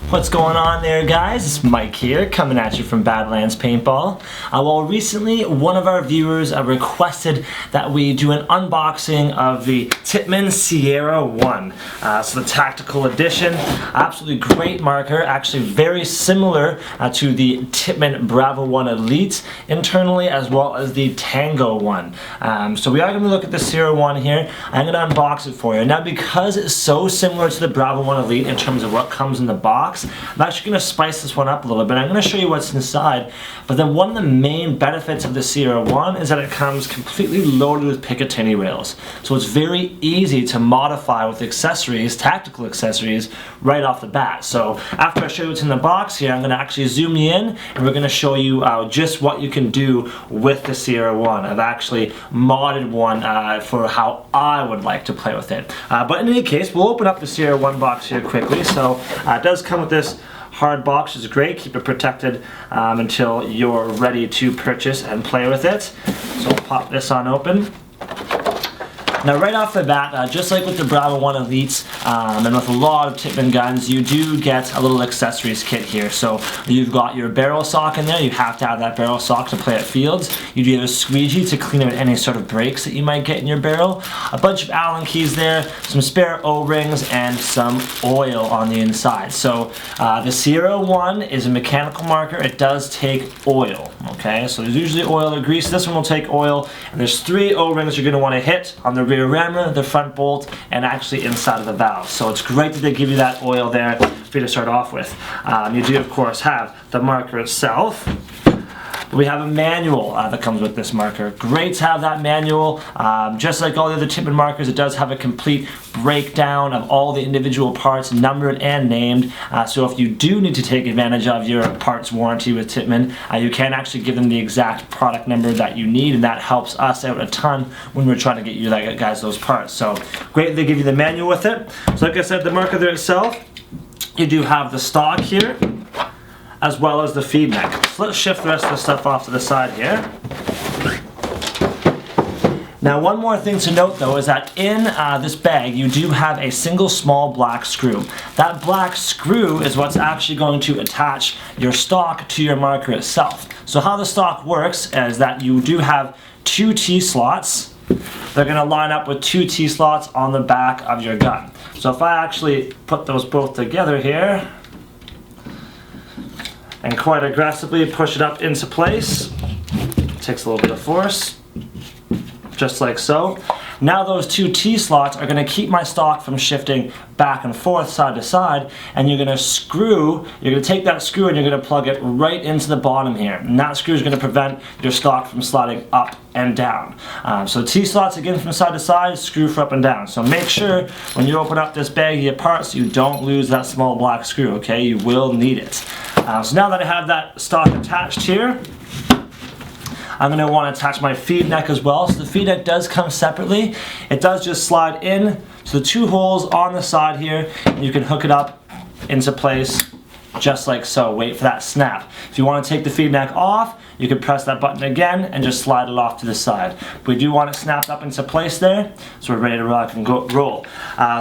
What's going on there, guys? It's Mike here, coming at you from Badlands Paintball. Well, recently one of our viewers requested that we do an unboxing of the Tippmann Sierra One. So the tactical edition, absolutely great marker, actually very similar to the Tippmann Bravo One Elite internally, as well as the Tango One. So we are going to look at the Sierra One here. I'm going to unbox it for you. Now, because it's so similar to the Bravo One Elite in terms of what comes in the box, I'm actually going to spice this one up a little bit. I'm going to show you what's inside, but then one of the main benefits of the Sierra One is that it comes completely loaded with Picatinny rails. So it's very easy to modify with accessories, tactical accessories, right off the bat. So after I show you what's in the box here, I'm going to actually zoom you in, and we're going to show you just what you can do with the Sierra One. I've actually modded one for how I would like to play with it. But in any case, we'll open up the Sierra One box here quickly. So it does come with this hard box, which is great. Keep it protected until you're ready to purchase and play with it. So we'll pop this on open. Now, right off the bat, just like with the Bravo One Elites and with a lot of Tippmann guns, you do get a little accessories kit here. So you've got your barrel sock in there. You have to have that barrel sock to play at fields. You do have a squeegee to clean out any sort of breaks that you might get in your barrel. A bunch of Allen keys there, some spare O-rings, and some oil on the inside. So the Sierra One is a mechanical marker. It does take oil, okay? So there's usually oil or grease. This one will take oil, and there's 3 O-rings you're going to want to hit on the rear rammer, the front bolt, and actually inside of the valve. So it's great that they give you that oil there for you to start off with. You do, of course, have the marker itself. We have a manual that comes with this marker. Great to have that manual. Just like all the other Tippmann markers, it does have a complete breakdown of all the individual parts, numbered and named. So if you do need to take advantage of your parts warranty with Tippmann, you can actually give them the exact product number that you need, and that helps us out a ton when we're trying to get you guys those parts. So great they give you the manual with it. So like I said, the marker there itself, you do have the stock here, as well as the feed neck. So let's shift the rest of the stuff off to the side here. Now, one more thing to note though is that in this bag you do have a single small black screw. That black screw is what's actually going to attach your stock to your marker itself. So how the stock works is that you do have 2 T-slots. They're going to line up with 2 T-slots on the back of your gun. So if I actually put those both together here, and quite aggressively push it up into place. Takes a little bit of force, just like so. Now those 2 T-slots are going to keep my stock from shifting back and forth, side to side, and you're going to take that screw and you're going to plug it right into the bottom here. And that screw is going to prevent your stock from sliding up and down. So T-slots again from side to side, screw for up and down. So make sure when you open up this baggie of parts, you don't lose that small black screw, okay? You will need it. So now that I have that stock attached here, I'm going to want to attach my feed neck as well. So the feed neck does come separately. It does just slide in to the 2 holes on the side here, and you can hook it up into place just like so. Wait for that snap. If you want to take the feed neck off, you can press that button again and just slide it off to the side. But we do want it snapped up into place there, so we're ready to rock and roll.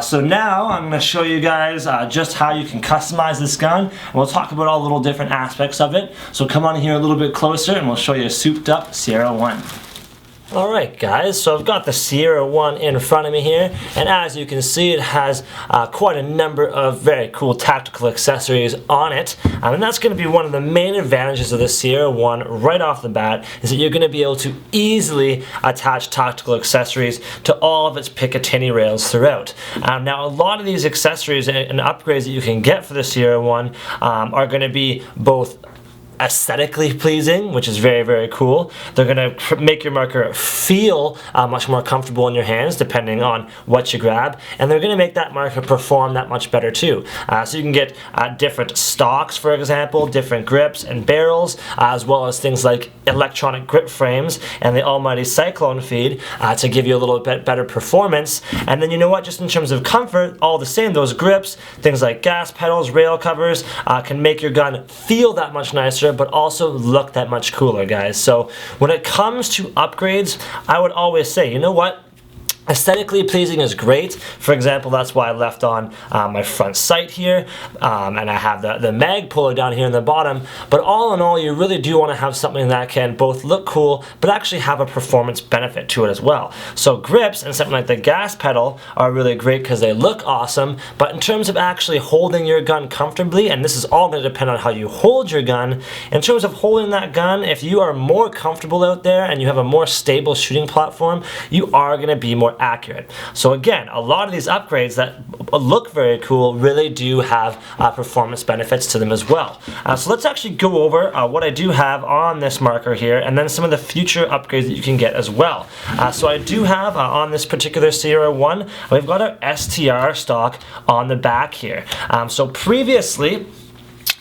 So now I'm going to show you guys just how you can customize this gun, and we'll talk about all the little different aspects of it. So come on here a little bit closer and we'll show you a souped up Sierra One. Alright guys, so I've got the Sierra One in front of me here, and as you can see it has quite a number of very cool tactical accessories on it, and that's going to be one of the main advantages of the Sierra One right off the bat, is that you're going to be able to easily attach tactical accessories to all of its Picatinny rails throughout. Now a lot of these accessories and upgrades that you can get for the Sierra One are going to be both aesthetically pleasing, which is very, very cool. They're going to make your marker feel much more comfortable in your hands depending on what you grab, and they're going to make that marker perform that much better too. So you can get different stocks, for example, different grips and barrels, as well as things like electronic grip frames and the almighty cyclone feed to give you a little bit better performance. And then you know what, just in terms of comfort, all the same, those grips, things like gas pedals, rail covers, can make your gun feel that much nicer faster, but also look that much cooler, guys. So when it comes to upgrades, I would always say, you know what? Aesthetically pleasing is great. For example, that's why I left on my front sight here, and I have the mag puller down here in the bottom. But all in all, you really do want to have something that can both look cool, but actually have a performance benefit to it as well. So grips and something like the gas pedal are really great because they look awesome, but in terms of actually holding your gun comfortably, and this is all going to depend on how you hold your gun, in terms of holding that gun, if you are more comfortable out there and you have a more stable shooting platform, you are going to be more accurate. So again, a lot of these upgrades that look very cool really do have performance benefits to them as well. So let's actually go over what I do have on this marker here, and then some of the future upgrades that you can get as well. So I do have on this particular Sierra One, we've got our STR stock on the back here. So previously,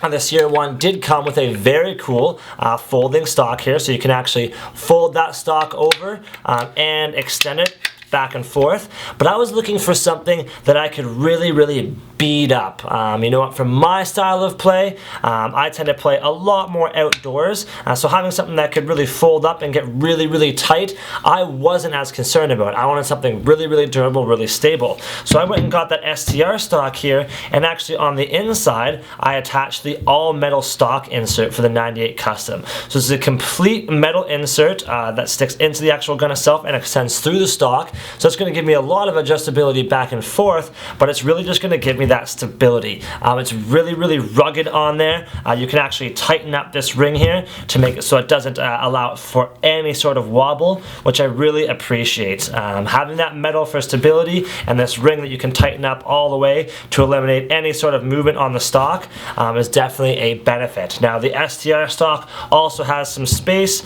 the Sierra One did come with a very cool folding stock here, so you can actually fold that stock over and extend it back and forth. But I was looking for something that I could really beat up. You know what, from my style of play, I tend to play a lot more outdoors, so having something that could really fold up and get really tight, I wasn't as concerned about. I wanted something really durable, really stable. So I went and got that STR stock here, and actually on the inside, I attached the all-metal stock insert for the 98 Custom. So this is a complete metal insert that sticks into the actual gun itself and extends through the stock. So it's going to give me a lot of adjustability back and forth, but it's really just going to give me that stability. It's really rugged on there. You can actually tighten up this ring here to make it so it doesn't allow for any sort of wobble, which I really appreciate. Having that metal for stability and this ring that you can tighten up all the way to eliminate any sort of movement on the stock is definitely a benefit. Now the STR stock also has some space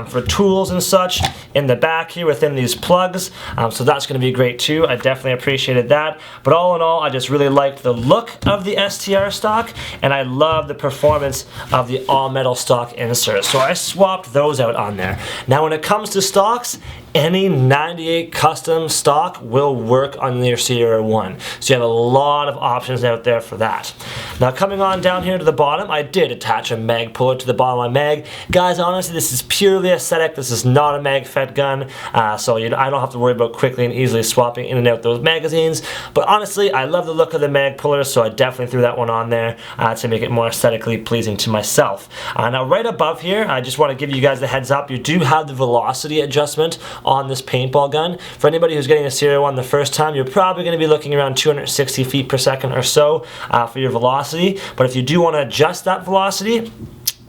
for tools and such in the back here within these plugs, so that's going to be great too. I definitely appreciated that. But all in all, I just really liked the look of the STR stock, and I love the performance of the all-metal stock insert. So I swapped those out on there. Now when it comes to stocks, any 98 Custom stock will work on your Sierra One. So you have a lot of options out there for that. Now coming on down here to the bottom, I did attach a mag puller to the bottom of my mag. Guys, honestly, this is purely aesthetic. This is not a mag-fed gun, so I don't have to worry about quickly and easily swapping in and out those magazines. But honestly, I love the look of the mag puller, so I definitely threw that one on there to make it more aesthetically pleasing to myself. Now right above here, I just want to give you guys the heads up, you do have the velocity adjustment on this paintball gun. For anybody who's getting a Sierra One the first time, you're probably going to be looking around 260 feet per second or so for your velocity. But if you do want to adjust that velocity,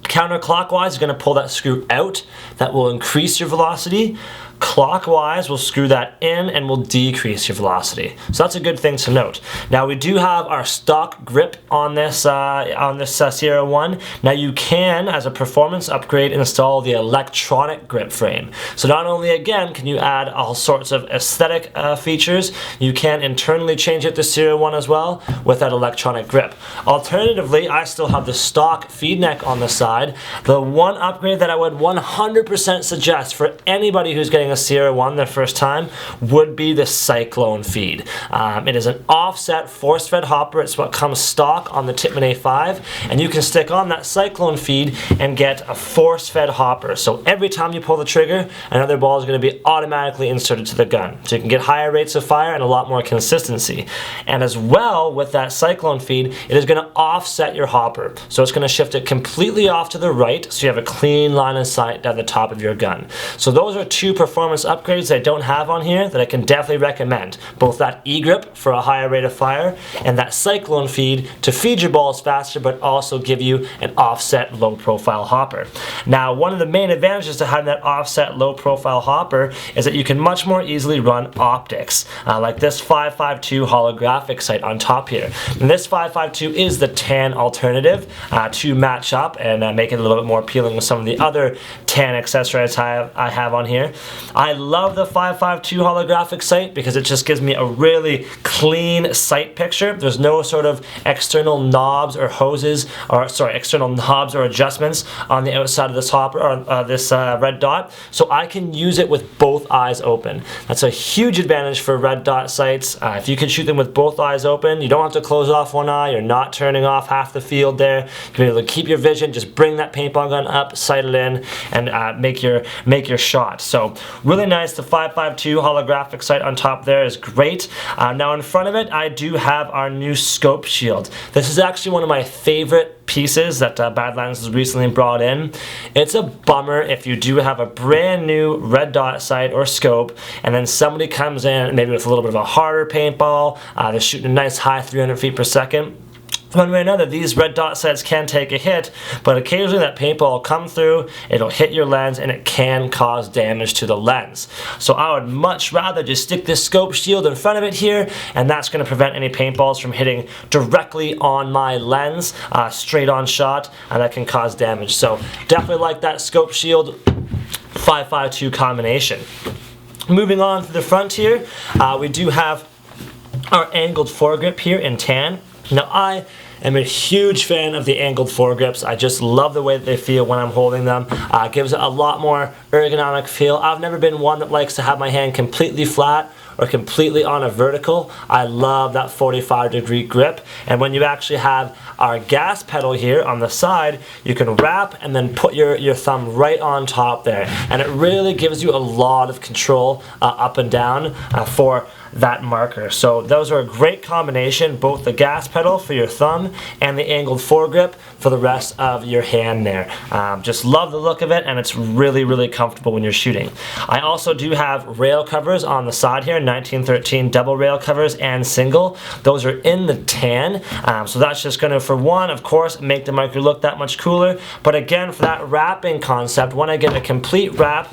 counterclockwise, you're going to pull that screw out. That will increase your velocity. Clockwise, we'll screw that in and we'll decrease your velocity. So that's a good thing to note. Now we do have our stock grip on this Sierra One. Now you can, as a performance upgrade, install the electronic grip frame. So not only again can you add all sorts of aesthetic features, you can internally change it to Sierra One as well with that electronic grip. Alternatively, I still have the stock feed neck on the side. The one upgrade that I would 100% suggest for anybody who's getting a Sierra One the first time would be the Cyclone feed. It is an offset force-fed hopper. It's what comes stock on the Tippmann A5, and you can stick on that Cyclone feed and get a force-fed hopper. So every time you pull the trigger, another ball is going to be automatically inserted to the gun. So you can get higher rates of fire and a lot more consistency. And as well, with that Cyclone feed, it is going to offset your hopper. So it's going to shift it completely off to the right, so you have a clean line of sight down the top of your gun. So those are two performance upgrades I don't have on here that I can definitely recommend. Both that E-grip for a higher rate of fire and that Cyclone feed to feed your balls faster but also give you an offset low profile hopper. Now one of the main advantages to having that offset low profile hopper is that you can much more easily run optics like this 5.52 holographic sight on top here. And this 5.52 is the tan alternative to match up and make it a little bit more appealing with some of the other tan accessories I have on here. I love the 5.52 holographic sight because it just gives me a really clean sight picture. There's no sort of external knobs or hoses, or sorry, external knobs or adjustments on the outside of this hopper or this red dot, so I can use it with both eyes open. That's a huge advantage for red dot sights. If you can shoot them with both eyes open, you don't have to close off one eye. You're not turning off half the field there. You can be able to keep your vision, just bring that paintball gun up, sight it in, and make your shot. So really nice. The 5.52 holographic sight on top there is great. Now in front of it, I do have our new scope shield. This is actually one of my favorite pieces that Badlands has recently brought in. It's a bummer if you do have a brand new red dot sight or scope and then somebody comes in maybe with a little bit of a harder paintball, they're shooting a nice high 300 feet per second. One way or another, these red dot sights can take a hit, but occasionally that paintball will come through, it'll hit your lens, and it can cause damage to the lens. So I would much rather just stick this scope shield in front of it here, and that's going to prevent any paintballs from hitting directly on my lens, straight on shot, and that can cause damage. So definitely like that scope shield 5.52 combination. Moving on to the front here, we do have our angled foregrip here in tan. Now I am a huge fan of the angled foregrips. I just love the way that they feel when I'm holding them. It gives it a lot more ergonomic feel. I've never been one that likes to have my hand completely flat or completely on a vertical. I love that 45-degree grip. And when you actually have our gas pedal here on the side, you can wrap and then put your thumb right on top there. And it really gives you a lot of control up and down for that marker. So those are a great combination, both the gas pedal for your thumb and the angled foregrip for the rest of your hand there. Just love the look of it, and it's really, really comfortable when you're shooting. I also do have rail covers on the side here, 1913 double rail covers and single. Those are in the tan, so that's just going to, for one, of course, make the marker look that much cooler, but again, for that wrapping concept, when I get a complete wrap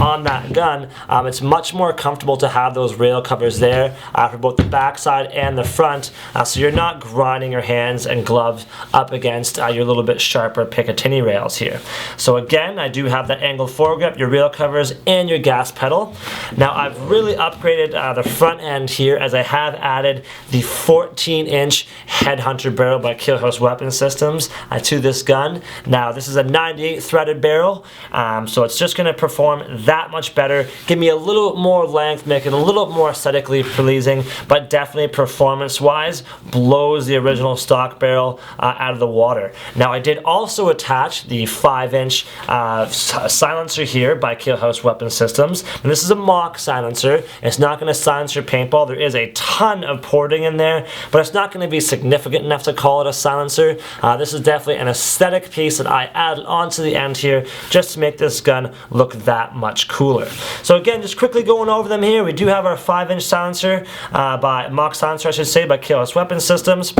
on that gun, it's much more comfortable to have those rail covers there for both the back side and the front, so you're not grinding your hands and gloves up against your little bit sharper Picatinny rails here. So again, I do have that angled foregrip, your rail covers, and your gas pedal. Now I've really upgraded the front end here, as I have added the 14-inch Headhunter barrel by Killhouse Weapon Systems to this gun. Now this is a 98 threaded barrel, so it's just going to perform that much better, give me a little more length, make it a little more aesthetically pleasing, but definitely performance wise blows the original stock barrel out of the water. Now I did also attach the 5-inch silencer here by Killhouse Weapon Systems, and this is a mock silencer. It's not going to silence your paintball. There is a ton of porting in there, but it's not going to be significant enough to call it a silencer. This is definitely an aesthetic piece that I added onto the end here just to make this gun look that much cooler. So again, just quickly going over them here, we do have our 5-inch silencer by mock silencer, I should say, by Killhouse Weapon Systems.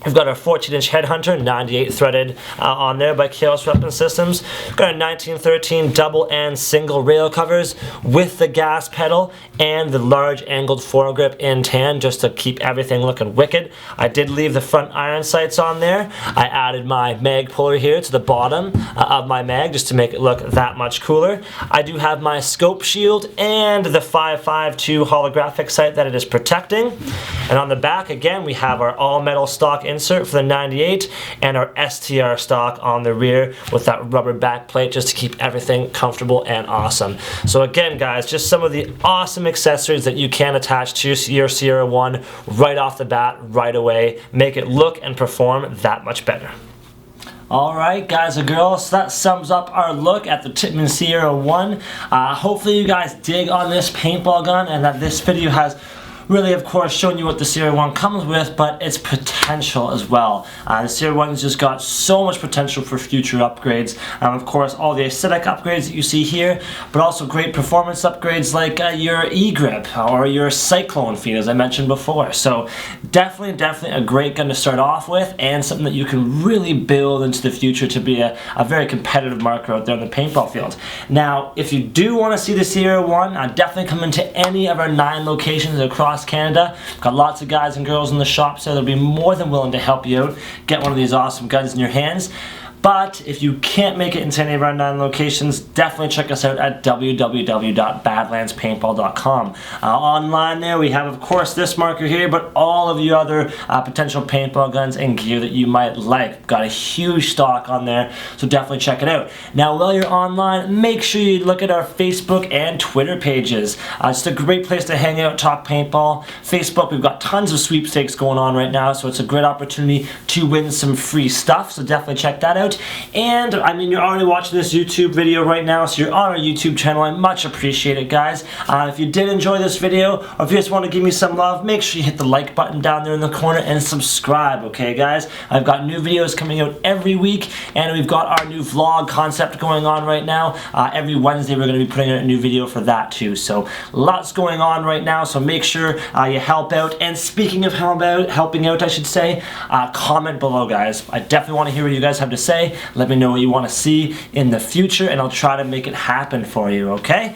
We've got our 14-inch Headhunter, 98 threaded on there by Killhouse Weapon Systems. We've got our 1913 double and single rail covers with the gas pedal and the large angled foregrip in tan, just to keep everything looking wicked. I did leave the front iron sights on there. I added my mag puller here to the bottom of my mag just to make it look that much cooler. I do have my scope shield and the 5.52 holographic sight that it is protecting. And on the back, again, we have our all-metal stock insert for the 98 and our STR stock on the rear with that rubber back plate just to keep everything comfortable and awesome. So again, guys, just some of the awesome accessories that you can attach to your Sierra One right off the bat, right away, make it look and perform that much better. Alright guys and girls, so that sums up our look at the Tippmann Sierra One. Hopefully you guys dig on this paintball gun and that this video has really, of course, showing you what the Sierra One comes with, but its potential as well. The Sierra One's just got so much potential for future upgrades. Of course, all the aesthetic upgrades that you see here, but also great performance upgrades like your E-grip or your Cyclone feed, as I mentioned before. So definitely a great gun to start off with, and something that you can really build into the future to be a very competitive marker out there in the paintball field. Now, if you do want to see the Sierra One, definitely come into any of our 9 locations across Canada. Got lots of guys and girls in the shop, so they'll be more than willing to help you out, get one of these awesome guns in your hands. But if you can't make it into any of our 9 locations, definitely check us out at www.badlandspaintball.com. Online there we have, of course, this marker here, but all of your other potential paintball guns and gear that you might like. Got a huge stock on there, so definitely check it out. Now, while you're online, make sure you look at our Facebook and Twitter pages. It's a great place to hang out, talk paintball. Facebook, we've got tons of sweepstakes going on right now, so it's a great opportunity to win some free stuff, so definitely check that out. out. And I mean, you're already watching this YouTube video right now, so you're on our YouTube channel. I much appreciate it, guys. If you did enjoy this video, or if you just want to give me some love, make sure you hit the like button down there in the corner and subscribe, okay, guys? I've got new videos coming out every week, and we've got our new vlog concept going on right now. Every Wednesday we're going to be putting out a new video for that too. So lots going on right now, so make sure you help out. And speaking of helping out, I should say, comment below, guys. I definitely want to hear what you guys have to say. Let me know what you want to see in the future, and I'll try to make it happen for you, okay?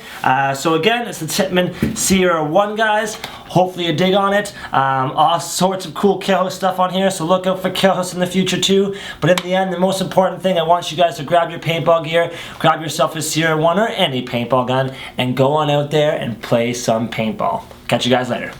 So again, it's the Tippmann Sierra One, guys. Hopefully you dig on it. All sorts of cool kill house stuff on here, so look out for kill house in the future too. But in the end, the most important thing, I want you guys to grab your paintball gear, grab yourself a Sierra One or any paintball gun, and go on out there and play some paintball. Catch you guys later.